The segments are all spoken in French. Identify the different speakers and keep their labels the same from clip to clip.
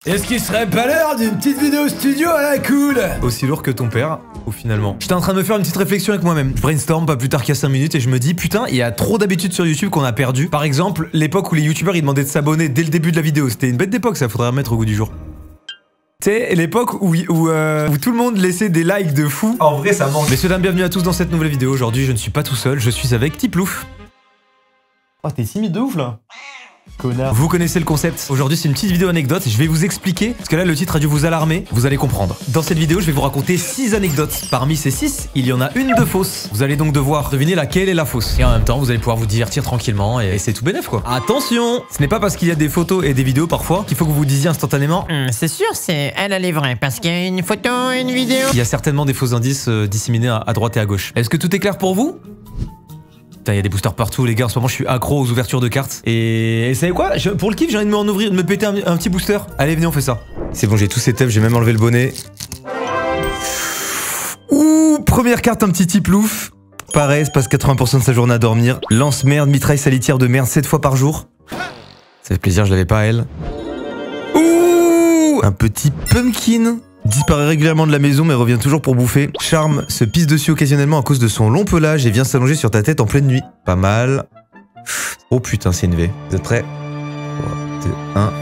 Speaker 1: Est-ce qu'il serait pas l'heure d'une petite vidéo studio à la cool? Aussi lourd que ton père, ou finalement. J'étais en train de me faire une petite réflexion avec moi-même. Je brainstorm pas plus tard qu'à 5 minutes et je me dis, putain, il y a trop d'habitudes sur YouTube qu'on a perdu. Par exemple, l'époque où les youtubeurs ils demandaient de s'abonner dès le début de la vidéo. C'était une bête d'époque, ça faudrait remettre au goût du jour. Tu sais, l'époque où tout le monde laissait des likes de fou. En vrai, ça manque. Messieurs, dames, bienvenue à tous dans cette nouvelle vidéo. Aujourd'hui, je ne suis pas tout seul, je suis avec Tiplouf. Oh, t'es timide de ouf là. Connard. Vous connaissez le concept. Aujourd'hui, c'est une petite vidéo anecdote. Je vais vous expliquer, parce que là, le titre a dû vous alarmer. Vous allez comprendre. Dans cette vidéo, je vais vous raconter 6 anecdotes. Parmi ces 6, il y en a une de fausse. Vous allez donc devoir deviner laquelle est la fausse. Et en même temps, vous allez pouvoir vous divertir tranquillement et c'est tout bénef, quoi. Attention! Ce n'est pas parce qu'il y a des photos et des vidéos parfois qu'il faut que vous vous disiez instantanément
Speaker 2: c'est sûr, elle est vraie, parce qu'il y a une photo, une vidéo.
Speaker 1: Il y a certainement des faux indices disséminés à droite et à gauche. Est-ce que tout est clair pour vous? Putain, il y a des boosters partout, les gars. En ce moment, je suis accro aux ouvertures de cartes. Et vous savez quoi? Pour le kiff, j'ai envie de m'en ouvrir, de me péter un petit booster. Allez, venez, on fait ça. C'est bon, j'ai tous ces teufs, j'ai même enlevé le bonnet. Ouh, première carte, un petit Tiplouf. Pareil, se passe 80% de sa journée à dormir. Lance-merde, mitraille salitière de merde 7 fois par jour. Ça fait plaisir, je l'avais pas à elle. Ouh, un petit pumpkin. Disparaît régulièrement de la maison mais revient toujours pour bouffer. Charme se pisse dessus occasionnellement à cause de son long pelage et vient s'allonger sur ta tête en pleine nuit. Pas mal. Oh putain, c'est une V. Vous êtes prêts? 3, 2, 1.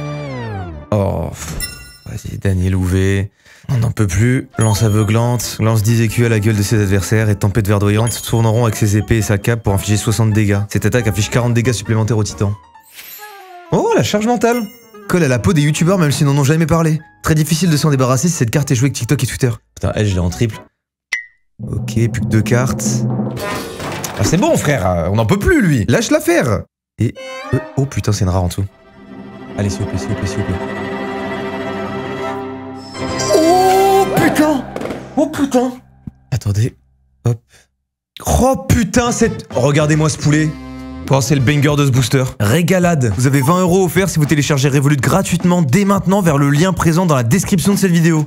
Speaker 1: Oh. Vas-y, Daniel Ouvé. On n'en peut plus. Lance aveuglante. Lance 10 écus à la gueule de ses adversaires et tempête verdoyante. Tourne en rond avec ses épées et sa cape pour infliger 60 dégâts. Cette attaque affiche 40 dégâts supplémentaires au titan. Oh, la charge mentale. Colle à la peau des youtubeurs même s'ils n'en ont jamais parlé. Très difficile de s'en débarrasser si cette carte est jouée avec TikTok et Twitter. Putain, elle, je l'ai en triple. Ok, plus que 2 cartes. Ah, c'est bon, frère, on n'en peut plus, lui. Lâche l'affaire. Et... oh putain, c'est une rare en dessous. Allez, s'il vous plaît, s'il vous plaît, s'il vous plaît. Oh putain. Oh putain. Attendez. Hop. Oh putain, cette... regardez-moi ce poulet. Oh, c'est le banger de ce booster. Régalade. Vous avez 20 € offerts si vous téléchargez Revolut gratuitement dès maintenant vers le lien présent dans la description de cette vidéo.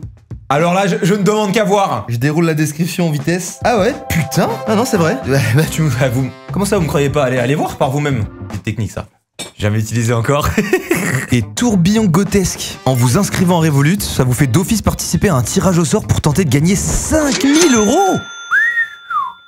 Speaker 1: Alors là, je ne demande qu'à voir. Je déroule la description en vitesse. Ah ouais? Putain. Ah non, c'est vrai. Comment ça, vous me croyez pas? Allez voir par vous-même. C'est technique, ça. Jamais utilisé encore. Et tourbillon grotesque. En vous inscrivant en Revolut, ça vous fait d'office participer à un tirage au sort pour tenter de gagner 5000 €.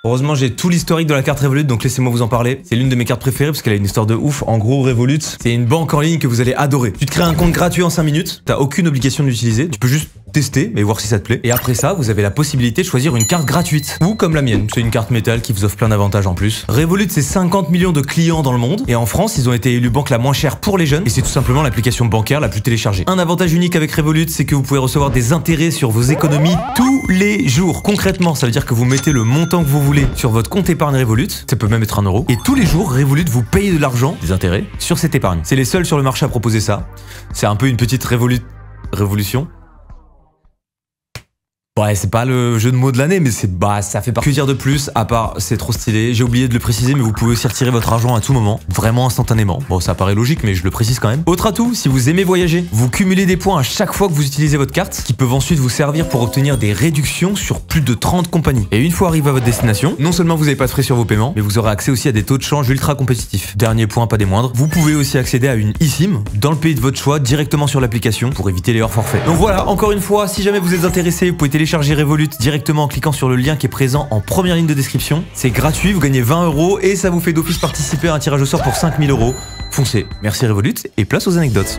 Speaker 1: Heureusement, j'ai tout l'historique de la carte Revolut, donc laissez-moi vous en parler. C'est l'une de mes cartes préférées parce qu'elle a une histoire de ouf. En gros, Revolut, c'est une banque en ligne que vous allez adorer. Tu te crées un compte gratuit en 5 minutes, t'as aucune obligation de l'utiliser, tu peux juste tester et voir si ça te plaît. Et après ça, vous avez la possibilité de choisir une carte gratuite. Ou comme la mienne, c'est une carte métal qui vous offre plein d'avantages en plus. Revolut, c'est 50 millions de clients dans le monde. Et en France, ils ont été élus banque la moins chère pour les jeunes. Et c'est tout simplement l'application bancaire la plus téléchargée. Un avantage unique avec Revolut, c'est que vous pouvez recevoir des intérêts sur vos économies tous les jours. Concrètement, ça veut dire que vous mettez le montant que vous voulez sur votre compte épargne Revolut. Ça peut même être 1 €. Et tous les jours, Revolut vous paye de l'argent, des intérêts, sur cette épargne. C'est les seuls sur le marché à proposer ça. C'est un peu une petite révolution. Ouais, c'est pas le jeu de mots de l'année, mais c'est ça fait pas. Que dire de plus, à part c'est trop stylé. J'ai oublié de le préciser, mais vous pouvez aussi retirer votre argent à tout moment, vraiment instantanément. Bon, ça paraît logique, mais je le précise quand même. Autre atout, si vous aimez voyager, vous cumulez des points à chaque fois que vous utilisez votre carte, qui peuvent ensuite vous servir pour obtenir des réductions sur plus de 30 compagnies. Et une fois arrivé à votre destination, non seulement vous n'avez pas de frais sur vos paiements, mais vous aurez accès aussi à des taux de change ultra compétitifs. Dernier point, pas des moindres, vous pouvez aussi accéder à une eSIM dans le pays de votre choix directement sur l'application pour éviter les hors forfaits. Donc voilà, encore une fois, si jamais vous êtes intéressé, vous pouvez télécharger Revolut directement en cliquant sur le lien qui est présent en première ligne de description. C'est gratuit, vous gagnez 20 € et ça vous fait d'office participer à un tirage au sort pour 5000 €. Foncez. Merci Revolut et place aux anecdotes.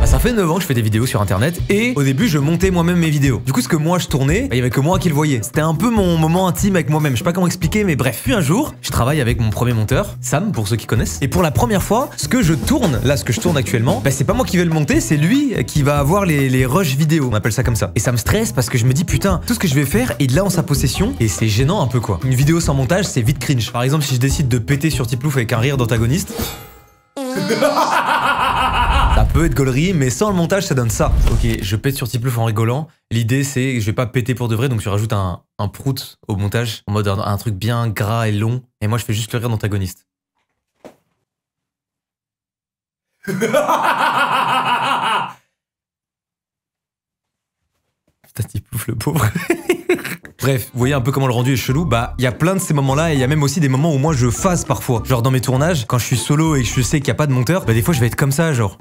Speaker 1: Ça fait 9 ans que je fais des vidéos sur internet et au début je montais moi-même mes vidéos. Du coup ce que moi je tournais, il y avait que moi qui le voyais. C'était un peu mon moment intime avec moi-même, je sais pas comment expliquer mais bref. Puis un jour, je travaille avec mon premier monteur, Sam pour ceux qui connaissent. Et pour la première fois, ce que je tourne actuellement, c'est pas moi qui vais le monter, c'est lui qui va avoir les rushs vidéo, on appelle ça comme ça. Et ça me stresse parce que je me dis putain, tout ce que je vais faire est là en sa possession et c'est gênant un peu quoi. Une vidéo sans montage c'est vite cringe. Par exemple si je décide de péter sur Tiplouf avec un rire d'antagoniste. Ça peut être gaulerie, mais sans le montage, ça donne ça. Ok, je pète sur Tiplouf en rigolant. L'idée, c'est que je vais pas péter pour de vrai, donc tu rajoutes un prout au montage, en mode un truc bien gras et long. Et moi, je fais juste le rire d'antagoniste. Putain, Tiplouf, le pauvre. Bref, vous voyez un peu comment le rendu est chelou. Bah, il y a plein de ces moments-là et il y a même aussi des moments où moi je phase parfois. Genre dans mes tournages, quand je suis solo et que je sais qu'il n'y a pas de monteur, bah des fois je vais être comme ça, genre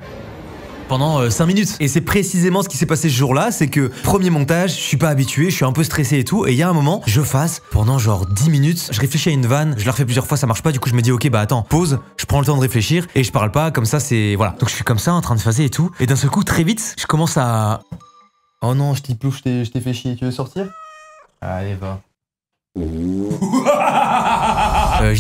Speaker 1: pendant 5 minutes. Et c'est précisément ce qui s'est passé ce jour-là, c'est que premier montage, je suis pas habitué, je suis un peu stressé et tout, et il y a un moment, je phase pendant genre 10 minutes, je réfléchis à une vanne, je la refais plusieurs fois, ça marche pas, du coup je me dis ok bah attends, pause, je prends le temps de réfléchir et je parle pas, comme ça c'est... Voilà. Donc je suis comme ça en train de phaser et tout, et d'un seul coup très vite, je commence à... Oh non, je t'y plouf, je t'ai fait chier, tu veux sortir? Allez va. Je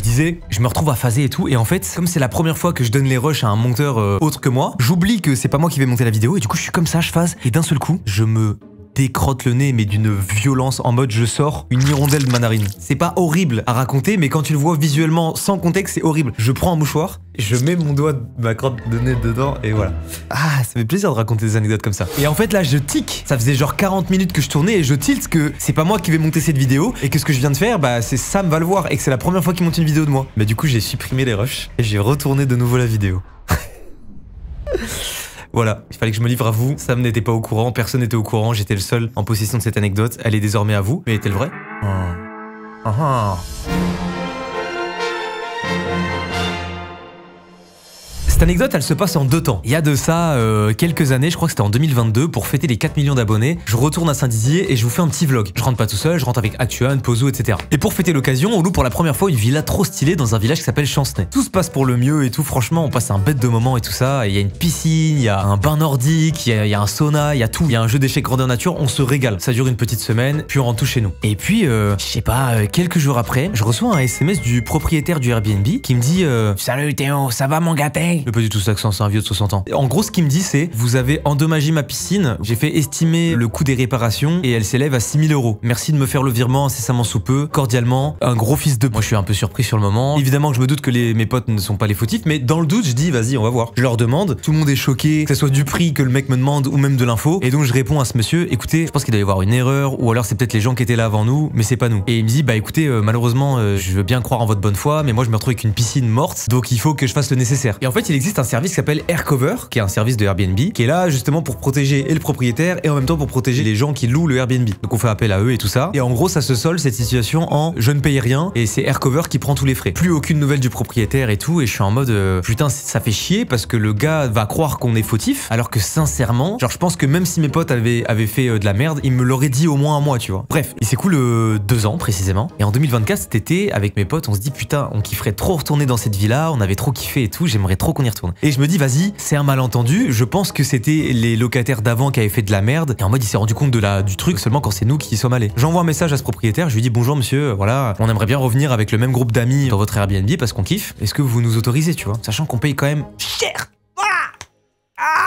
Speaker 1: disais, je me retrouve à phaser et tout, et en fait, comme c'est la première fois que je donne les rushs à un monteur autre que moi, j'oublie que c'est pas moi qui vais monter la vidéo, et du coup je suis comme ça, je phase, et d'un seul coup, je me décrotte le nez, mais d'une violence, en mode je sors une hirondelle de mandarine. C'est pas horrible à raconter, mais quand tu le vois visuellement sans contexte, c'est horrible. Je prends un mouchoir, je mets mon doigt de ma crotte de nez dedans, et voilà. Ah, ça fait plaisir de raconter des anecdotes comme ça. Et en fait là, je tic. Ça faisait genre 40 minutes que je tournais, et je tilte que c'est pas moi qui vais monter cette vidéo, et que ce que je viens de faire, bah c'est Sam va le voir, et que c'est la première fois qu'il monte une vidéo de moi. Mais du coup, j'ai supprimé les rushs, et j'ai retourné de nouveau la vidéo. Voilà, il fallait que je me livre à vous. Sam n'était pas au courant, personne n'était au courant, j'étais le seul en possession de cette anecdote. Elle est désormais à vous. Mais est-elle vraie? Cette anecdote, elle se passe en 2 temps. Il y a de ça quelques années, je crois que c'était en 2022, pour fêter les 4 millions d'abonnés, je retourne à Saint-Dizier et je vous fais un petit vlog. Je rentre pas tout seul, je rentre avec Actuan, Pozo, etc. Et pour fêter l'occasion, on loue pour la première fois une villa trop stylée dans un village qui s'appelle Chancenay. Tout se passe pour le mieux et tout, franchement, on passe un bête de moment et tout ça. Il y a une piscine, il y a un bain nordique, il y a un sauna, il y a tout. Il y a un jeu d'échecs grandeur nature, on se régale. Ça dure une petite semaine, puis on rentre tout chez nous. Et puis, je sais pas, quelques jours après, je reçois un SMS du propriétaire du Airbnb qui me dit
Speaker 2: Salut Théo, ça va mon gâté?
Speaker 1: Pas du tout ça, c'est un vieux de 60 ans. En gros, ce qu'il me dit, c'est vous avez endommagé ma piscine, j'ai fait estimer le coût des réparations et elle s'élève à 6 000 €. Merci de me faire le virement incessamment sous peu. Cordialement, un gros fils de... Moi, je suis un peu surpris sur le moment. Évidemment que je me doute que mes potes ne sont pas les fautifs, mais dans le doute, je dis vas-y, on va voir. Je leur demande, tout le monde est choqué, que ce soit du prix que le mec me demande ou même de l'info. Et donc, je réponds à ce monsieur, écoutez, je pense qu'il doit y avoir une erreur ou alors c'est peut-être les gens qui étaient là avant nous, mais c'est pas nous. Et il me dit, bah écoutez, malheureusement, je veux bien croire en votre bonne foi, mais moi, je me retrouve avec une piscine morte, donc il faut que je fasse le nécessaire. Et en fait, il existe un service qui s'appelle Aircover, qui est un service de Airbnb, qui est là justement pour protéger et le propriétaire et en même temps pour protéger les gens qui louent le Airbnb. Donc on fait appel à eux et tout ça. Et en gros, ça se solde cette situation en je ne paye rien et c'est Aircover qui prend tous les frais. Plus aucune nouvelle du propriétaire et tout. Et je suis en mode putain, ça fait chier parce que le gars va croire qu'on est fautif. Alors que sincèrement, genre je pense que même si mes potes avaient fait de la merde, il me l'aurait dit au moins à moi, tu vois. Bref, il s'écoule 2 ans précisément. Et en 2024, cet été, avec mes potes, on se dit putain, on kifferait trop retourner dans cette villa. On avait trop kiffé et tout. J'aimerais trop qu'on y retourne. Et je me dis vas-y, c'est un malentendu, je pense que c'était les locataires d'avant qui avaient fait de la merde et en mode il s'est rendu compte du truc seulement quand c'est nous qui y sommes allés. J'envoie un message à ce propriétaire, je lui dis bonjour monsieur, voilà, on aimerait bien revenir avec le même groupe d'amis dans votre Airbnb parce qu'on kiffe. Est-ce que vous nous autorisez, tu vois, sachant qu'on paye quand même cher.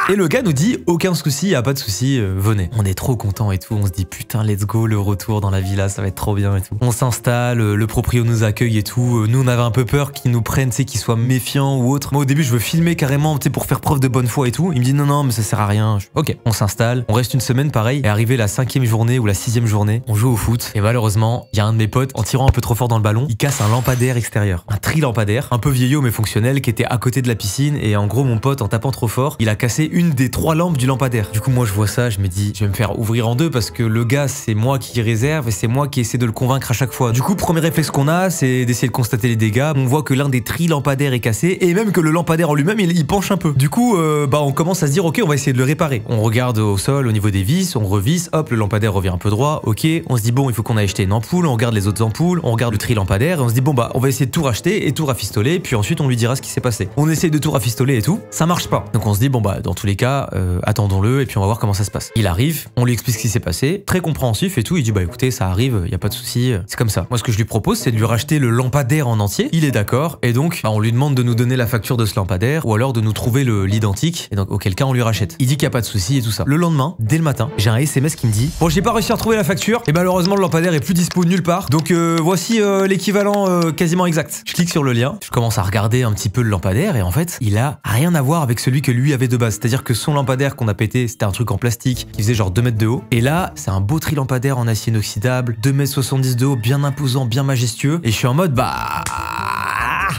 Speaker 1: Et le gars nous dit aucun souci, y a pas de souci, venez. On est trop content et tout, on se dit putain let's go, le retour dans la villa, ça va être trop bien et tout. On s'installe, le proprio nous accueille et tout. Nous on avait un peu peur qu'ils nous prennent, tu sais, qu'ils soient méfiants ou autre. Moi au début je veux filmer carrément, tu sais, pour faire preuve de bonne foi et tout. Il me dit non mais ça sert à rien. Ok, on s'installe, on reste une semaine pareil. Et arrivé la 5e journée ou la 6e journée, on joue au foot. Et malheureusement, il y a un de mes potes, en tirant un peu trop fort dans le ballon, il casse un lampadaire extérieur. Un tri-lampadaire, un peu vieillot mais fonctionnel, qui était à côté de la piscine. Et en gros mon pote, en tapant trop fort, il a cassé une des 3 lampes du lampadaire. Du coup moi je vois ça, je me dis je vais me faire ouvrir en 2 parce que le gars c'est moi qui réserve et c'est moi qui essaie de le convaincre à chaque fois. Du coup premier réflexe qu'on a c'est d'essayer de constater les dégâts. On voit que l'un des tri-lampadaires est cassé et même que le lampadaire en lui-même il penche un peu. Du coup bah on commence à se dire ok on va essayer de le réparer. On regarde au sol au niveau des vis, on revisse, hop le lampadaire revient un peu droit, ok. On se dit bon il faut qu'on aille acheter une ampoule, on regarde les autres ampoules, on regarde le tri-lampadaire et on se dit bon bah on va essayer de tout racheter et tout rafistoler puis ensuite on lui dira ce qui s'est passé. On essaye de tout rafistoler et tout, ça marche pas. Donc on se dit bon bah dans tous les cas attendons-le et puis on va voir comment ça se passe. Il arrive, on lui explique ce qui s'est passé, très compréhensif et tout, il dit bah écoutez ça arrive, y a pas de souci, c'est comme ça. Moi ce que je lui propose c'est de lui racheter le lampadaire en entier, il est d'accord et donc bah, on lui demande de nous donner la facture de ce lampadaire ou alors de nous trouver l'identique et donc auquel cas on lui rachète. Il dit qu'il y a pas de souci et tout ça. Le lendemain, dès le matin, j'ai un SMS qui me dit bon j'ai pas réussi à retrouver la facture et malheureusement le lampadaire est plus dispo nulle part donc voici l'équivalent quasiment exact. Je clique sur le lien, je commence à regarder un petit peu le lampadaire et en fait il a rien à voir avec celui que lui avait de base, c'est-à-dire que son lampadaire qu'on a pété c'était un truc en plastique qui faisait genre 2 mètres de haut. Et là, c'est un beau tri-lampadaire en acier inoxydable, 2,70 m de haut, bien imposant, bien majestueux. Et je suis en mode, bah...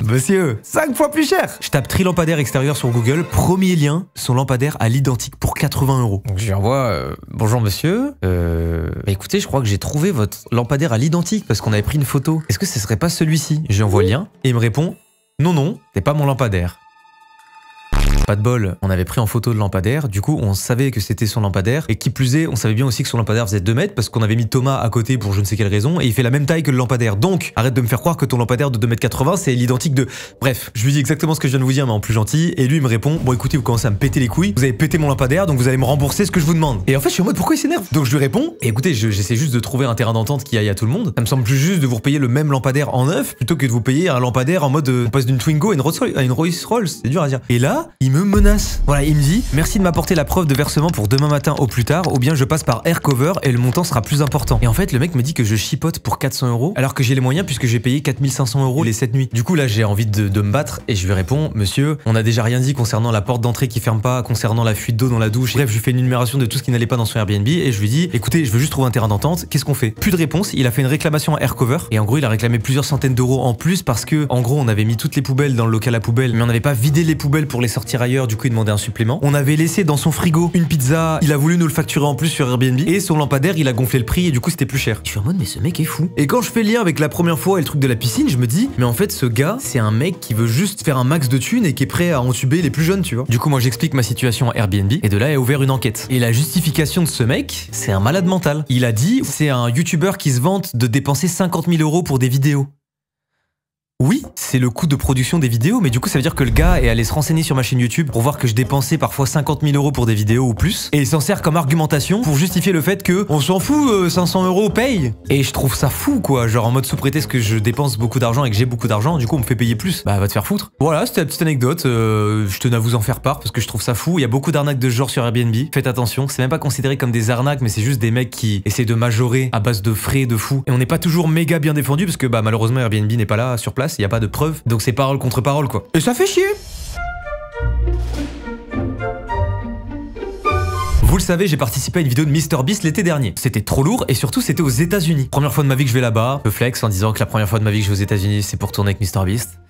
Speaker 1: Monsieur, 5 fois plus cher. Je tape tri lampadaire extérieur sur Google. Premier lien, son lampadaire à l'identique pour 80 €. Donc je lui envoie bonjour monsieur. Bah écoutez, je crois que j'ai trouvé votre lampadaire à l'identique parce qu'on avait pris une photo. Est-ce que ce serait pas celui-ci? Je lui envoie le lien et il me répond non, c'est pas mon lampadaire. Pas de bol, on avait pris en photo le lampadaire, du coup on savait que c'était son lampadaire, et qui plus est, on savait bien aussi que son lampadaire faisait 2 mètres, parce qu'on avait mis Thomas à côté pour je ne sais quelle raison, et il fait la même taille que le lampadaire. Donc, arrête de me faire croire que ton lampadaire de 2,80 m, c'est l'identique de... Bref, je lui dis exactement ce que je viens de vous dire, mais en plus gentil, et lui il me répond, bon écoutez, vous commencez à me péter les couilles, vous avez pété mon lampadaire, donc vous allez me rembourser ce que je vous demande. Et en fait, je suis en mode, pourquoi il s'énerve? Donc je lui réponds, et écoutez, j'essaie juste de trouver un terrain d'entente qui aille à tout le monde. Ça me semble plus juste de vous repayer le même lampadaire en neuf, plutôt que de vous payer un lampadaire en mode, on passe d'une Twingo à une Rolls-Royce, c'est dur à dire. Et là, il me menace. Voilà, il me dit « Merci de m'apporter la preuve de versement pour demain matin au plus tard, ou bien je passe par Aircover et le montant sera plus important. » Et en fait, le mec me dit que je chipote pour 400 €, alors que j'ai les moyens puisque j'ai payé 4500 € les 7 nuits. Du coup, là, j'ai envie de me battre et je lui réponds « Monsieur, on a déjà rien dit concernant la porte d'entrée qui ferme pas, concernant la fuite d'eau dans la douche. » Bref, je lui fais une énumération de tout ce qui n'allait pas dans son Airbnb et je lui dis « Écoutez, je veux juste trouver un terrain d'entente, qu'est-ce qu'on fait ?» Plus de réponse, il a fait une réclamation à Aircover et en gros, il a réclamé plusieurs centaines d'euros en plus parce que, en gros, on avait mis toutes les poubelles dans le local à poubelles, mais on n'avait pas vidé les poubelles pour les sortir ailleurs, du coup, il demandait un supplément. On avait laissé dans son frigo une pizza, il a voulu nous le facturer en plus sur Airbnb et son lampadaire il a gonflé le prix et du coup c'était plus cher. Je suis en mode mais ce mec est fou. Et quand je fais le lien avec la première fois et le truc de la piscine, je me dis mais en fait ce gars c'est un mec qui veut juste faire un max de thunes et qui est prêt à entuber les plus jeunes, tu vois. Du coup moi j'explique ma situation à Airbnb et de là est ouvert une enquête. Et la justification de ce mec, c'est un malade mental. Il a dit c'est un youtubeur qui se vante de dépenser 50 000 € pour des vidéos. Oui, c'est le coût de production des vidéos, mais du coup ça veut dire que le gars est allé se renseigner sur ma chaîne YouTube pour voir que je dépensais parfois 50 000 € pour des vidéos ou plus, et il s'en sert comme argumentation pour justifier le fait que on s'en fout, 500 € paye. Et je trouve ça fou quoi, genre en mode sous prétexte que je dépense beaucoup d'argent et que j'ai beaucoup d'argent, du coup on me fait payer plus. Bah va te faire foutre. Voilà, c'était la petite anecdote, je tenais à vous en faire part parce que je trouve ça fou, il y a beaucoup d'arnaques de ce genre sur Airbnb, faites attention, c'est même pas considéré comme des arnaques mais c'est juste des mecs qui essaient de majorer à base de frais de fou. Et on n'est pas toujours méga bien défendu parce que bah malheureusement Airbnb n'est pas là sur place, il y a pas de preuves. Donc c'est parole contre parole quoi. Et ça fait chier. Vous le savez, j'ai participé à une vidéo de MrBeast l'été dernier. C'était trop lourd et surtout c'était aux États-Unis. Première fois de ma vie que je vais là-bas. Je flex en disant que la première fois de ma vie que je vais aux États-Unis, c'est pour tourner avec MrBeast.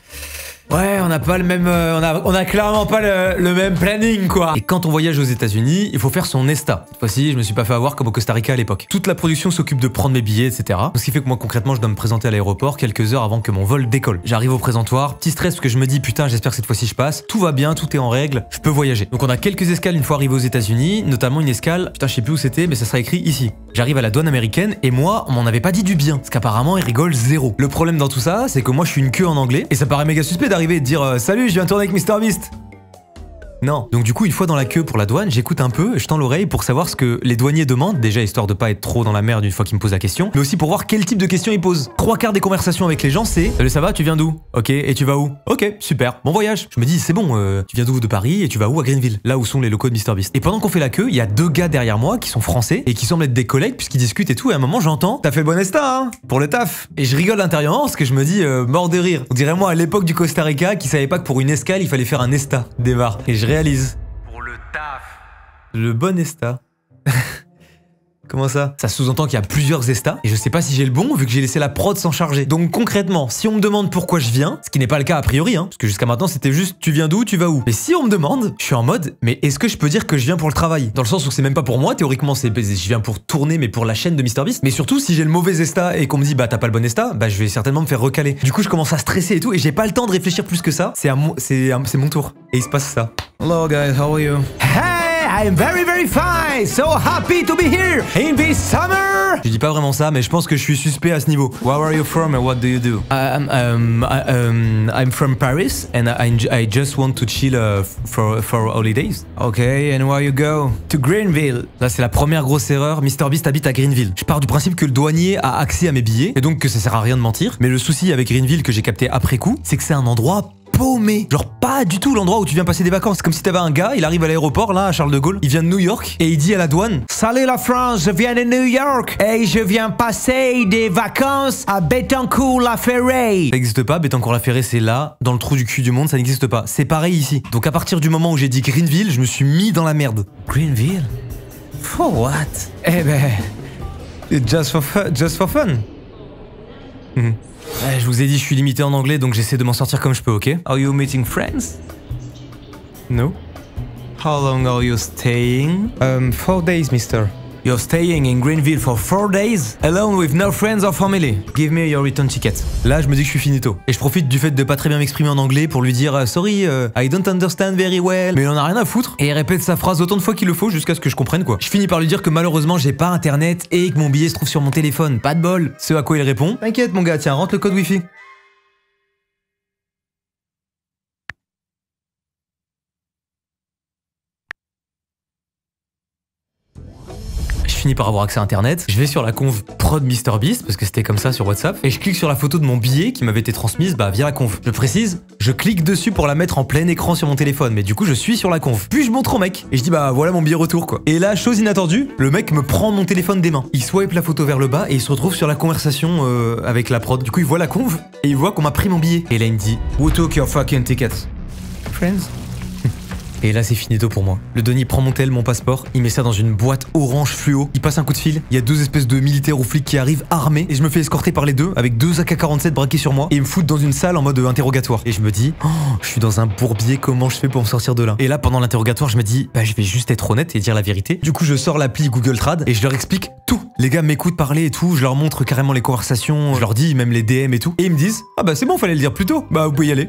Speaker 1: Ouais, on n'a pas le même, on a clairement pas le même planning quoi. Et quand on voyage aux États-Unis, il faut faire son ESTA. Cette fois-ci, je me suis pas fait avoir comme au Costa Rica à l'époque. Toute la production s'occupe de prendre mes billets, etc. Ce qui fait que moi concrètement, je dois me présenter à l'aéroport quelques heures avant que mon vol décolle. J'arrive au présentoir, petit stress parce que je me dis putain, j'espère que cette fois-ci je passe. Tout va bien, tout est en règle, je peux voyager. Donc on a quelques escales une fois arrivé aux États-Unis, notamment une escale, putain je sais plus où c'était, mais ça sera écrit ici. J'arrive à la douane américaine et moi, on m'en avait pas dit du bien, parce qu'apparemment ils rigolent zéro. Le problème dans tout ça, c'est que moi je suis une queue en anglais et ça paraît méga suspect d'arriver et de dire salut, je viens tourner avec MrBeast. Non. Donc du coup, une fois dans la queue pour la douane, j'écoute un peu, je tends l'oreille pour savoir ce que les douaniers demandent, déjà histoire de pas être trop dans la merde une fois qu'ils me posent la question, mais aussi pour voir quel type de questions ils posent. 3/4 des conversations avec les gens, c'est « Salut, ça va, tu viens d'où? Ok, et tu vas où? Ok, super, bon voyage. » Je me dis « C'est bon, tu viens d'où? De Paris, et tu vas où? À Greenville, là où sont les locaux de MrBeast. » Et pendant qu'on fait la queue, il y a 2 gars derrière moi qui sont français et qui semblent être des collègues puisqu'ils discutent et tout, et à un moment j'entends « T'as fait le bon ESTA, hein? Pour le taf. » Et je rigole intérieurement parce que je me dis mort de rire. On dirait moi à l'époque du Costa Rica qui savait pas que pour une escale, il fallait faire un ESTA, démarre. Et je réalise. Le bon ESTA. Comment ça? Ça sous-entend qu'il y a plusieurs ESTA et je sais pas si j'ai le bon vu que j'ai laissé la prod s'en charger. Donc concrètement, si on me demande pourquoi je viens, ce qui n'est pas le cas a priori, hein, parce que jusqu'à maintenant c'était juste tu viens d'où, tu vas où. Mais si on me demande, je suis en mode mais est-ce que je peux dire que je viens pour le travail? Dans le sens où c'est même pas pour moi, théoriquement je viens pour tourner mais pour la chaîne de MrBeast. Mais surtout si j'ai le mauvais ESTA et qu'on me dit bah t'as pas le bon ESTA, bah je vais certainement me faire recaler. Du coup je commence à stresser et tout et j'ai pas le temps de réfléchir plus que ça. C'est mon tour. Et il se passe ça. Hello guys, how are you? Hey! I'm very very fine, so happy to be here in this summer. Je dis pas vraiment ça, mais je pense que je suis suspect à ce niveau. Where are you from and what do you do? I'm from Paris and I just want to chill for holidays. Okay, and where you go? To Greenville. Là c'est la première grosse erreur. MrBeast habite à Greenville. Je pars du principe que le douanier a accès à mes billets et donc que ça sert à rien de mentir. Mais le souci avec Greenville que j'ai capté après coup, c'est que c'est un endroit paumé. Genre pas du tout l'endroit où tu viens passer des vacances. C'est comme si t'avais un gars, il arrive à l'aéroport là à Charles de Gaulle, il vient de New York et il dit à la douane « Salut la France, je viens de New York et je viens passer des vacances à Bettencourt-la-Ferraille. » Ça n'existe pas, Bettencourt-la-Ferraille c'est là, dans le trou du cul du monde, ça n'existe pas. C'est pareil ici. Donc à partir du moment où j'ai dit Greenville, je me suis mis dans la merde. Greenville? For what? Eh ben... Just for fun. Je vous ai dit, je suis limité en anglais, donc j'essaie de m'en sortir comme je peux, ok? Are you meeting friends? No. How long are you staying? 4 days, mister. You're staying in Greenville for 4 days? Alone with no friends or family? Give me your return ticket. Là, je me dis que je suis finito. Et je profite du fait de pas très bien m'exprimer en anglais pour lui dire Sorry, I don't understand very well. Mais il en a rien à foutre. Et il répète sa phrase autant de fois qu'il le faut jusqu'à ce que je comprenne quoi. Je finis par lui dire que malheureusement, j'ai pas internet et que mon billet se trouve sur mon téléphone. Pas de bol. Ce à quoi il répond T'inquiète, mon gars, tiens, rentre le code Wi-Fi. Je finis par avoir accès à internet, je vais sur la conv prod MrBeast parce que c'était comme ça sur WhatsApp et je clique sur la photo de mon billet qui m'avait été transmise via la conv. Je précise, je clique dessus pour la mettre en plein écran sur mon téléphone mais du coup je suis sur la conv. Puis je montre au mec et je dis voilà mon billet retour quoi. Et là chose inattendue, le mec me prend mon téléphone des mains. Il swipe la photo vers le bas et il se retrouve sur la conversation avec la prod. Du coup il voit la conv et il voit qu'on m'a pris mon billet. Et là il me dit Who took your fucking ticket? Friends? Et là c'est finito pour moi. Le Denis prend mon passeport, il met ça dans une boîte orange fluo, il passe un coup de fil, il y a 2 espèces de militaires ou flics qui arrivent armés et je me fais escorter par les deux avec 2 AK-47 braqués sur moi et ils me foutent dans une salle en mode interrogatoire. Et je me dis je suis dans un bourbier, comment je fais pour me sortir de là? Et là pendant l'interrogatoire je me dis je vais juste être honnête et dire la vérité. Du coup je sors l'appli Google Trad et je leur explique tout. Les gars m'écoutent parler et tout, je leur montre carrément les conversations, je leur dis même les DM et tout. Et ils me disent c'est bon, fallait le dire plus tôt, vous pouvez y aller.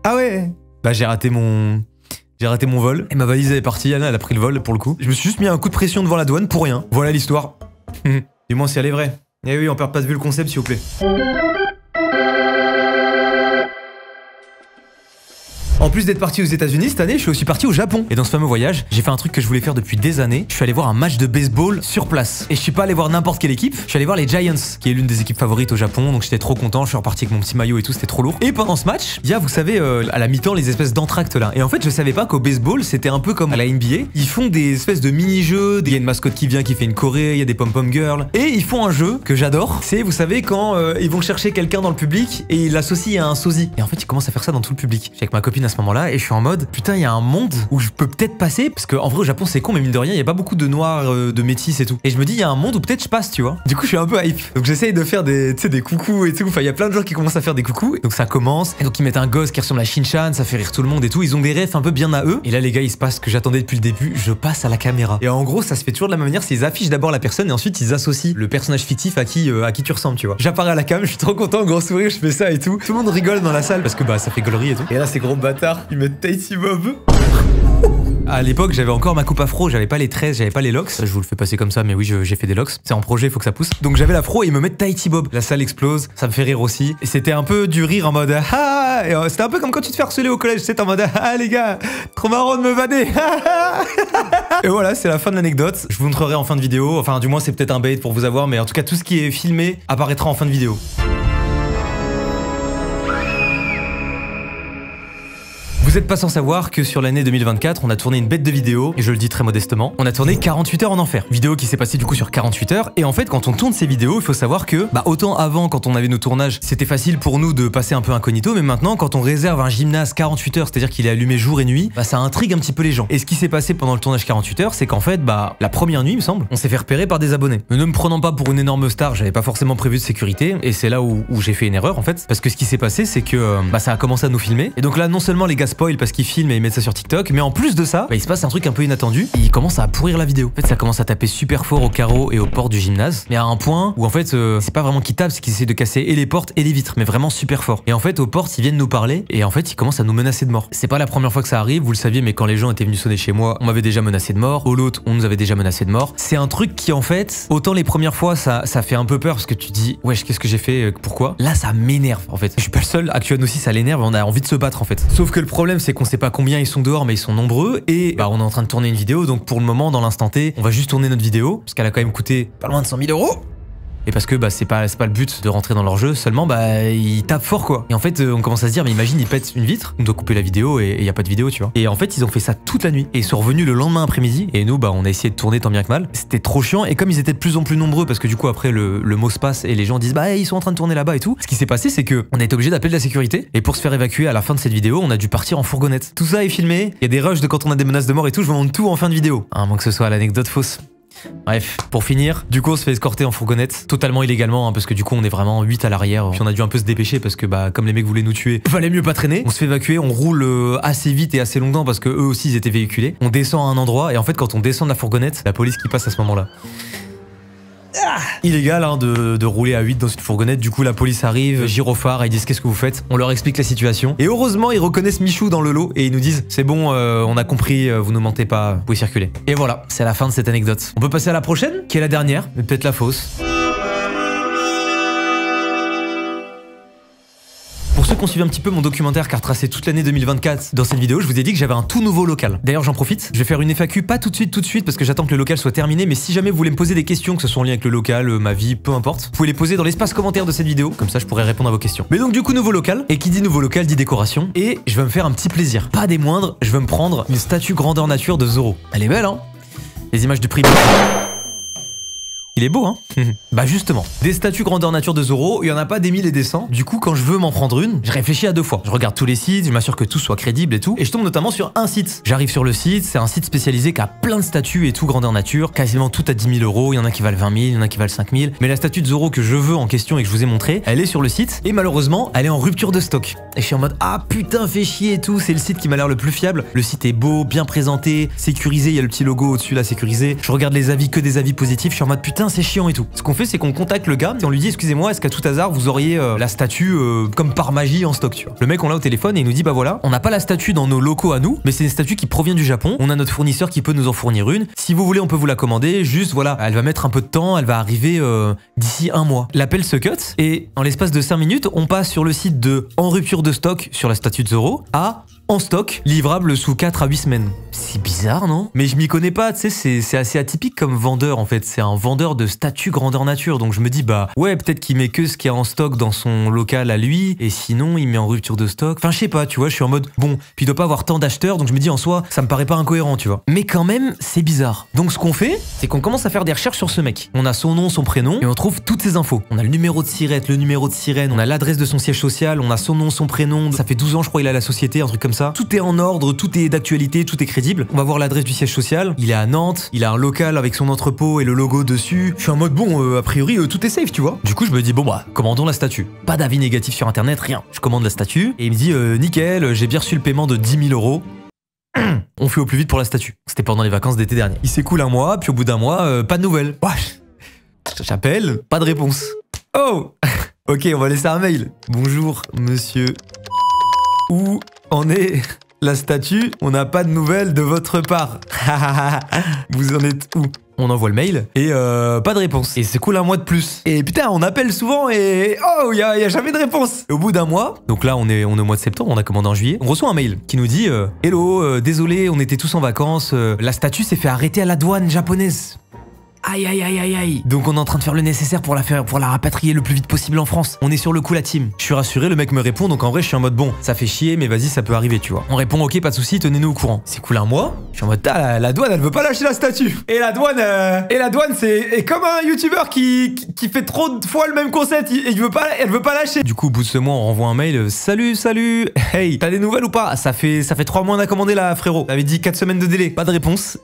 Speaker 1: Ah ouais. J'ai raté mon vol et ma valise elle est partie, Anna elle a pris le vol pour le coup. Je me suis juste mis un coup de pression devant la douane pour rien. Voilà l'histoire. Du moins si elle est vraie. Eh oui, on perd pas de vue le concept s'il vous plaît. En plus d'être parti aux États-Unis cette année, je suis aussi parti au Japon. Et dans ce fameux voyage, j'ai fait un truc que je voulais faire depuis des années. Je suis allé voir un match de baseball sur place. Et je suis pas allé voir n'importe quelle équipe. Je suis allé voir les Giants, qui est l'une des équipes favorites au Japon. Donc j'étais trop content. Je suis reparti avec mon petit maillot et tout. C'était trop lourd. Et pendant ce match, il y a, vous savez, à la mi-temps, les espèces d'entractes là. Et en fait, je savais pas qu'au baseball, c'était un peu comme à la NBA. Ils font des espèces de mini-jeux. Il y a une mascotte qui vient, qui fait une choré. Il y a des pom-pom girls. Et ils font un jeu que j'adore. C'est, vous savez, quand ils vont chercher quelqu'un dans le public et ils l'associent à un sosie. Et en fait, ils commencent à faire ça dans tout le public. J'étais avec ma copine à ce moment-là et je suis en mode putain, il y a un monde où je peux peut-être passer parce qu'en vrai au Japon c'est con mais mine de rien il y a pas beaucoup de noirs, de métis et tout. Et je me dis il y a un monde où peut-être je passe, tu vois. Du coup je suis un peu hype. Donc j'essaye de faire des coucous et tout. Enfin il y a plein de gens qui commencent à faire des coucous. Donc ça commence et donc ils mettent un gosse qui ressemble à Shin-chan, ça fait rire tout le monde et tout. Ils ont des refs un peu bien à eux. Et là les gars il se passe ce que j'attendais depuis le début, je passe à la caméra. Et en gros ça se fait toujours de la même manière, c'est ils affichent d'abord la personne et ensuite ils associent le personnage fictif à qui tu ressembles, tu vois. J'apparais à la cam, je suis trop content, gros sourire, je fais ça et tout. Tout le monde rigole dans la salle parce que ça fait gaulerie et tout. Et là ces gros bâtards, ils mettent Tahiti Bob. À l'époque, j'avais encore ma coupe afro, j'avais pas les tresses, j'avais pas les locks. Je vous le fais passer comme ça, mais oui, j'ai fait des locks. C'est en projet, il faut que ça pousse. Donc j'avais l'afro et ils me mettent Tahiti Bob. La salle explose, ça me fait rire aussi. Et c'était un peu du rire en mode c'était un peu comme quand tu te fais harceler au collège, c'était en mode les gars, trop marrant de me vanner. Et voilà, c'est la fin de l'anecdote. Je vous montrerai en fin de vidéo. Enfin, du moins, c'est peut-être un bait pour vous avoir, mais en tout cas, tout ce qui est filmé apparaîtra en fin de vidéo. Vous êtes pas sans savoir que sur l'année 2024, on a tourné une bête de vidéo, et je le dis très modestement, on a tourné 48 heures en enfer. Vidéo qui s'est passée du coup sur 48 heures, et en fait quand on tourne ces vidéos, il faut savoir que, autant avant quand on avait nos tournages, c'était facile pour nous de passer un peu incognito, mais maintenant quand on réserve un gymnase 48 heures, c'est-à-dire qu'il est allumé jour et nuit, ça intrigue un petit peu les gens. Et ce qui s'est passé pendant le tournage 48 heures, c'est qu'en fait, la première nuit, il me semble, on s'est fait repérer par des abonnés. Mais ne me prenant pas pour une énorme star, j'avais pas forcément prévu de sécurité, et c'est là où j'ai fait une erreur en fait, parce que ce qui s'est passé, c'est que ça a commencé à nous filmer, et donc là non seulement les gars spoil parce qu'ils filment et ils mettent ça sur TikTok, mais en plus de ça, il se passe un truc un peu inattendu, ils commencent à pourrir la vidéo. En fait, ça commence à taper super fort aux carreaux et aux portes du gymnase, mais à un point où en fait, c'est pas vraiment qu'ils tapent, c'est qu'ils essaient de casser et les portes et les vitres, mais vraiment super fort. Et en fait, aux portes, ils viennent nous parler, et en fait, ils commencent à nous menacer de mort. C'est pas la première fois que ça arrive, vous le saviez, mais quand les gens étaient venus sonner chez moi, on m'avait déjà menacé de mort, au l'autre, on nous avait déjà menacé de mort. C'est un truc qui, en fait, autant les premières fois, ça fait un peu peur, parce que tu dis, wesh, qu'est-ce que j'ai fait, pourquoi? Là, ça m'énerve, en fait. Je suis pas le seul, actuellement aussi, ça l'énerve, on a envie de se battre, en fait. Sauf que le problème, c'est qu'on sait pas combien ils sont dehors, mais ils sont nombreux, et on est en train de tourner une vidéo, donc pour le moment, dans l'instant T, on va juste tourner notre vidéo, parce qu'elle a quand même coûté pas loin de 100 000 €. Et parce que c'est pas le but de rentrer dans leur jeu, seulement ils tapent fort quoi. Et en fait on commence à se dire mais imagine ils pètent une vitre, on doit couper la vidéo et y a pas de vidéo tu vois. Et en fait ils ont fait ça toute la nuit et ils sont revenus le lendemain après-midi et nous on a essayé de tourner tant bien que mal. C'était trop chiant et comme ils étaient de plus en plus nombreux parce que du coup après le mot se passe et les gens disent ils sont en train de tourner là-bas et tout. Ce qui s'est passé c'est que on a été obligé d'appeler de la sécurité et pour se faire évacuer à la fin de cette vidéo on a dû partir en fourgonnette. Tout ça est filmé, il y a des rushs de quand on a des menaces de mort et tout, je vous montre tout en fin de vidéo. À moins que ce soit l'anecdote fausse.
Speaker 3: Bref, pour finir, du coup on se fait escorter en fourgonnette, totalement illégalement, hein, parce que du coup on est vraiment 8 à l'arrière, puis on a dû un peu se dépêcher parce que bah comme les mecs voulaient nous tuer, fallait mieux pas traîner. On se fait évacuer, on roule assez vite et assez longtemps parce que eux aussi ils étaient véhiculés. On descend à un endroit et en fait quand on descend de la fourgonnette, la police qui passe à ce moment-là. Illégal hein, de rouler à 8 dans une fourgonnette, du coup la police arrive, gyrophare, ils disent qu'est-ce que vous faites, on leur explique la situation et heureusement ils reconnaissent Michou dans le lot et ils nous disent c'est bon, on a compris, vous ne mentez pas, vous pouvez circuler. Et voilà, c'est la fin de cette anecdote. On peut passer à la prochaine, qui est la dernière, mais peut-être la fausse. Pour ceux qui ont suivi un petit peu mon documentaire qui a retracé toute l'année 2024, dans cette vidéo, je vous ai dit que j'avais un tout nouveau local. D'ailleurs, j'en profite, je vais faire une FAQ, pas tout de suite, parce que j'attends que le local soit terminé, mais si jamais vous voulez me poser des questions, que ce soit en lien avec le local, ma vie, peu importe, vous pouvez les poser dans l'espace commentaire de cette vidéo, comme ça je pourrai répondre à vos questions. Mais donc du coup, nouveau local, et qui dit nouveau local dit décoration, et je vais me faire un petit plaisir. Pas des moindres, je vais me prendre une statue grandeur nature de Zoro. Elle est belle, hein? Les images du prix. Il est beau, hein? Bah justement, des statues grandeur nature de Zoro, il y en a pas des 1000 et des 100. Du coup, quand je veux m'en prendre une, je réfléchis à 2 fois. Je regarde tous les sites, je m'assure que tout soit crédible et tout, et je tombe notamment sur un site. J'arrive sur le site, c'est un site spécialisé qui a plein de statues et tout grandeur nature, quasiment tout à 10 000 €, il y en a qui valent 20 000, il y en a qui valent 5 000. Mais la statue de Zoro que je veux en question et que je vous ai montré, elle est sur le site, et malheureusement, elle est en rupture de stock. Et je suis en mode, ah putain, fait chier et tout, c'est le site qui m'a l'air le plus fiable. Le site est beau, bien présenté, sécurisé, il y a le petit logo au-dessus là, sécurisé. Je regarde les avis, que des avis positifs, je suis en mode, putain, c'est chiant et tout. Ce qu'on fait, c'est qu'on contacte le gars et on lui dit excusez-moi, est-ce qu'à tout hasard vous auriez la statue comme par magie en stock, tu vois. Le mec on l'a au téléphone et il nous dit bah voilà, on n'a pas la statue dans nos locaux à nous, mais c'est une statue qui provient du Japon. On a notre fournisseur qui peut nous en fournir une. Si vous voulez, on peut vous la commander. Juste voilà, elle va mettre un peu de temps, elle va arriver d'ici 1 mois. L'appel se cut et en l'espace de 5 minutes, on passe sur le site de en rupture de stock sur la statue de Zoro à en stock, livrable sous 4 à 8 semaines. C'est bizarre, non? Mais je m'y connais pas, tu sais, c'est assez atypique comme vendeur en fait. C'est un vendeur de statues grandeur nature. Donc je me dis, bah ouais, peut-être qu'il met que ce qu'il y a en stock dans son local à lui, et sinon il met en rupture de stock. Enfin, je sais pas, tu vois, je suis en mode, bon, puis il doit pas avoir tant d'acheteurs, donc je me dis en soi, ça me paraît pas incohérent, tu vois. Mais quand même, c'est bizarre. Donc ce qu'on fait, c'est qu'on commence à faire des recherches sur ce mec. On a son nom, son prénom, et on trouve toutes ces infos. On a le numéro de sirette, le numéro de sirène, on a l'adresse de son siège social, on a son nom, son prénom. Ça fait 12 ans, je crois, il a la société, un truc comme ça. Tout est en ordre, tout est d'actualité, tout est crédible. On va voir l'adresse du siège social. Il est à Nantes, il a un local avec son entrepôt et le logo dessus. Je suis en mode bon, a priori tout est safe, tu vois. Du coup, je me dis bon bah, commandons la statue. Pas d'avis négatif sur internet, rien. Je commande la statue et il me dit nickel, j'ai bien reçu le paiement de 10 000 €. On fait au plus vite pour la statue. C'était pendant les vacances d'été dernier. Il s'écoule 1 mois, puis au bout d'1 mois, pas de nouvelles. J'appelle, pas de réponse. Oh. Ok, on va laisser un mail. Bonjour, monsieur. Où en est la statue? On n'a pas de nouvelles de votre part. Vous en êtes où? On envoie le mail et pas de réponse. Et c'est cool 1 mois de plus. Et putain, on appelle souvent et oh, y a jamais de réponse. Et au bout d'1 mois, donc là on est au mois de septembre, on a commandé en juillet, on reçoit un mail qui nous dit hello, désolé, on était tous en vacances, la statue s'est fait arrêter à la douane japonaise. Aïe aïe aïe aïe aïe. Donc on est en train de faire le nécessaire pour la rapatrier le plus vite possible en France. On est sur le coup la team. Je suis rassuré, le mec me répond, donc en vrai je suis en mode bon, ça fait chier mais vas-y ça peut arriver, tu vois. On répond ok, pas de souci, tenez-nous au courant. C'est cool 1 mois. Je suis en mode la douane elle veut pas lâcher la statue. Et la douane c'est comme un youtubeur qui fait trop de fois le même concept et elle veut pas lâcher. Du coup au bout de ce mois on renvoie un mail, salut, hey, t'as des nouvelles ou pas? Ça fait 3 mois on a commandé là frérot. T'avais dit 4 semaines de délai, pas de réponse.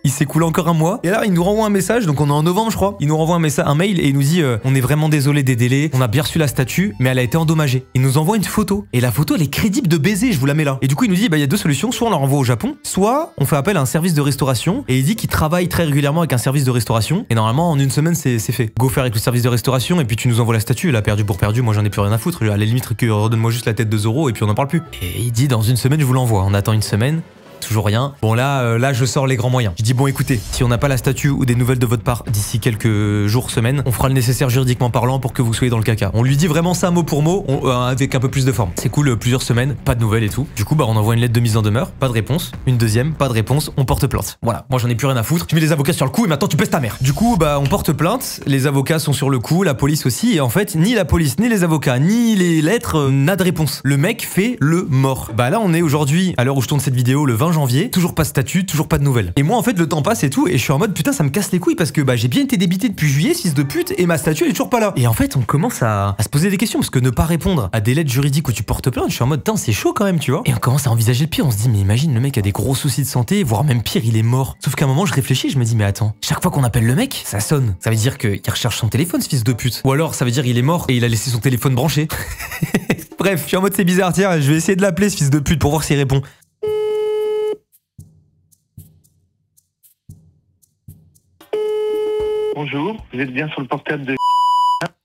Speaker 3: Il s'écoule encore 1 mois. Et là, il nous renvoie un message, donc on est en novembre, je crois. Il nous renvoie un mail et il nous dit on est vraiment désolé des délais, on a bien reçu la statue, mais elle a été endommagée. Il nous envoie une photo. Et la photo, elle est crédible de baiser, je vous la mets là. Et du coup, il nous dit bah il y a 2 solutions, soit on la renvoie au Japon, soit on fait appel à un service de restauration. Et il dit qu'il travaille très régulièrement avec un service de restauration. Et normalement, en 1 semaine, c'est fait. Go faire avec le service de restauration et puis tu nous envoies la statue. Elle a perdu pour perdu, moi j'en ai plus rien à foutre. À la limite, redonne-moi juste la tête de Zoro et puis on en parle plus. Et il dit dans 1 semaine, je vous l'envoie. On attend 1 semaine. Toujours rien. Bon là je sors les grands moyens. Je dis bon écoutez, si on n'a pas la statue ou des nouvelles de votre part d'ici quelques jours, semaines, on fera le nécessaire juridiquement parlant pour que vous soyez dans le caca. On lui dit vraiment ça mot pour mot, avec un peu plus de forme. C'est cool, plusieurs semaines, pas de nouvelles et tout. Du coup bah on envoie une lettre de mise en demeure, pas de réponse. Une deuxième, pas de réponse, on porte plainte. Voilà, moi j'en ai plus rien à foutre. Tu mets les avocats sur le coup et maintenant tu pèses ta mère. Du coup bah on porte plainte, les avocats sont sur le coup, la police aussi, et en fait ni la police, ni les avocats, ni les lettres, n'a de réponse. Le mec fait le mort. Bah là on est aujourd'hui, à l'heure où je tourne cette vidéo, le 20 janvier, toujours pas de statut, toujours pas de nouvelles. Et moi en fait le temps passe et tout, et je suis en mode putain ça me casse les couilles parce que bah j'ai bien été débité depuis juillet, fils de pute, et ma statue elle est toujours pas là. Et en fait on commence à se poser des questions parce que ne pas répondre à des lettres juridiques où tu portes plainte, je suis en mode putain c'est chaud quand même, tu vois. Et on commence à envisager le pire, on se dit mais imagine le mec a des gros soucis de santé, voire même pire il est mort. Sauf qu'à un moment je réfléchis, je me dis mais attends, chaque fois qu'on appelle le mec, ça sonne. Ça veut dire qu'il recherche son téléphone ce fils de pute. Ou alors ça veut dire il est mort et il a laissé son téléphone branché. Bref, je suis en mode c'est bizarre, tiens, je vais essayer de l'appeler ce fils de pute pour voir s'il répond.
Speaker 4: Bonjour, vous êtes bien sur le portable de...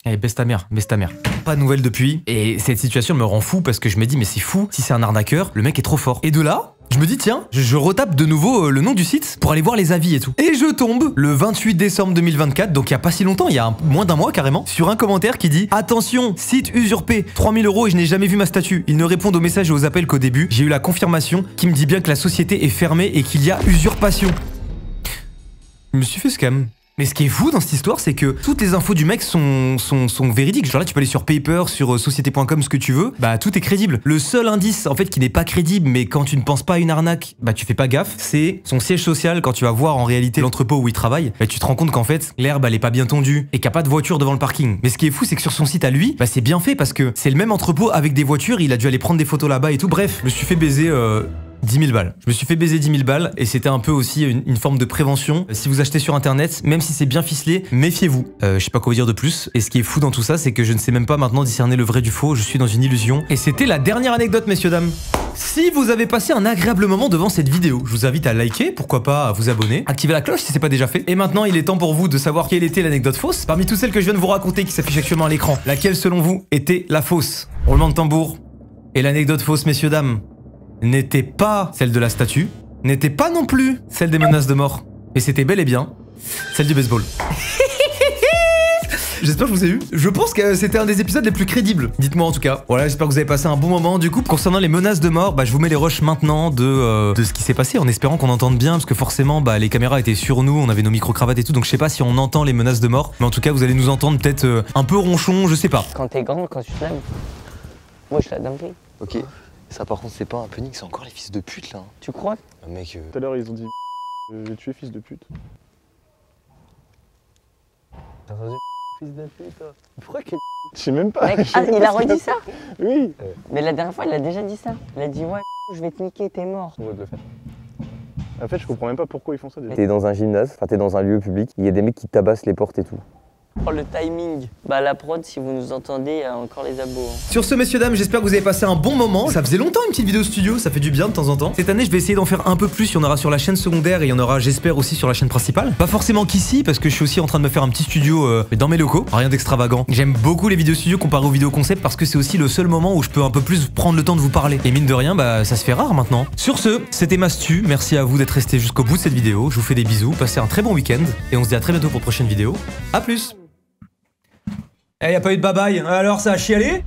Speaker 3: Eh, baisse ta mère, baisse ta mère. Pas de nouvelles depuis, et cette situation me rend fou parce que je me dis mais c'est fou, si c'est un arnaqueur, le mec est trop fort. Et de là, je me dis tiens, je retape de nouveau le nom du site pour aller voir les avis et tout. Et je tombe le 28 décembre 2024, donc il y a pas si longtemps, il y a moins d'un mois carrément, sur un commentaire qui dit « Attention, site usurpé, 3000 € et je n'ai jamais vu ma statue. Ils ne répondent aux messages et aux appels qu'au début. J'ai eu la confirmation qui me dit bien que la société est fermée et qu'il y a usurpation. » Je me suis fait scam. Mais ce qui est fou dans cette histoire, c'est que toutes les infos du mec sont véridiques. Genre là, tu peux aller sur Paper, sur société.com, ce que tu veux. Bah, tout est crédible. Le seul indice, en fait, qui n'est pas crédible, mais quand tu ne penses pas à une arnaque, bah, tu fais pas gaffe, c'est son siège social. Quand tu vas voir en réalité l'entrepôt où il travaille, bah, tu te rends compte qu'en fait, l'herbe, elle est pas bien tondue et qu'il n'y a pas de voiture devant le parking. Mais ce qui est fou, c'est que sur son site à lui, bah, c'est bien fait parce que c'est le même entrepôt avec des voitures. Il a dû aller prendre des photos là-bas et tout. Bref, je me suis fait baiser 10 000 balles. Je me suis fait baiser 10 000 balles et c'était un peu aussi une forme de prévention. Si vous achetez sur internet, même si c'est bien ficelé, méfiez-vous. Je sais pas quoi vous dire de plus. Et ce qui est fou dans tout ça, c'est que je ne sais même pas maintenant discerner le vrai du faux. Je suis dans une illusion. Et c'était la dernière anecdote, messieurs, dames. Si vous avez passé un agréable moment devant cette vidéo, je vous invite à liker, pourquoi pas à vous abonner, activer la cloche si c'est pas déjà fait. Et maintenant, il est temps pour vous de savoir quelle était l'anecdote fausse. Parmi toutes celles que je viens de vous raconter qui s'affichent actuellement à l'écran, laquelle selon vous était la fausse? Roulement de tambour. Et l'anecdote fausse, messieurs, dames, n'était pas celle de la statue, n'était pas non plus celle des menaces de mort, mais c'était bel et bien celle du baseball. J'espère que je vous ai eu. Je pense que c'était un des épisodes les plus crédibles. Dites-moi en tout cas. Voilà, j'espère que vous avez passé un bon moment. Du coup, concernant les menaces de mort, bah, je vous mets les rushs maintenant de ce qui s'est passé, en espérant qu'on entende bien, parce que forcément, bah, les caméras étaient sur nous, on avait nos micro-cravates et tout, donc je sais pas si on entend les menaces de mort, mais en tout cas, vous allez nous entendre peut-être un peu ronchon, je sais pas.
Speaker 5: Quand t'es grand, quand tu te laves, moi je la dinguerie.
Speaker 6: Ok. Ça par contre c'est pas un punning, c'est encore les fils de pute là.
Speaker 5: Tu crois?
Speaker 6: Mec,
Speaker 7: Tout à l'heure ils ont dit j'ai tué fils de pute.
Speaker 5: T'as entendu? Fils de pute, toi. Pourquoi que...
Speaker 7: Je sais même pas.
Speaker 5: Mec, ah, il a redit ça?
Speaker 7: Oui.
Speaker 5: Mais la dernière fois il a déjà dit ça. Il a dit ouais, je vais te niquer, t'es mort.
Speaker 7: On va te le faire. En fait je comprends même pas pourquoi ils font ça déjà.
Speaker 6: t'es dans un gymnase, enfin t'es dans un lieu public, il y a des mecs qui tabassent les portes et tout.
Speaker 5: Oh le timing. Bah la prod, si vous nous entendez, il y a encore les abos. Hein.
Speaker 3: Sur ce, messieurs, dames, j'espère que vous avez passé un bon moment. Ça faisait longtemps une petite vidéo studio, ça fait du bien de temps en temps. Cette année, je vais essayer d'en faire un peu plus. Il y en aura sur la chaîne secondaire et il y en aura, j'espère, aussi sur la chaîne principale. Pas forcément qu'ici, parce que je suis aussi en train de me faire un petit studio dans mes locaux. Rien d'extravagant. J'aime beaucoup les vidéos studio comparé aux vidéos concept parce que c'est aussi le seul moment où je peux un peu plus prendre le temps de vous parler. Et mine de rien, bah ça se fait rare maintenant. Sur ce, c'était Mastu. Merci à vous d'être restés jusqu'au bout de cette vidéo. Je vous fais des bisous, passez un très bon week-end et on se dit à très bientôt pour une prochaine vidéo. A plus. Eh, y a pas eu de bye-bye, alors ça a chialé?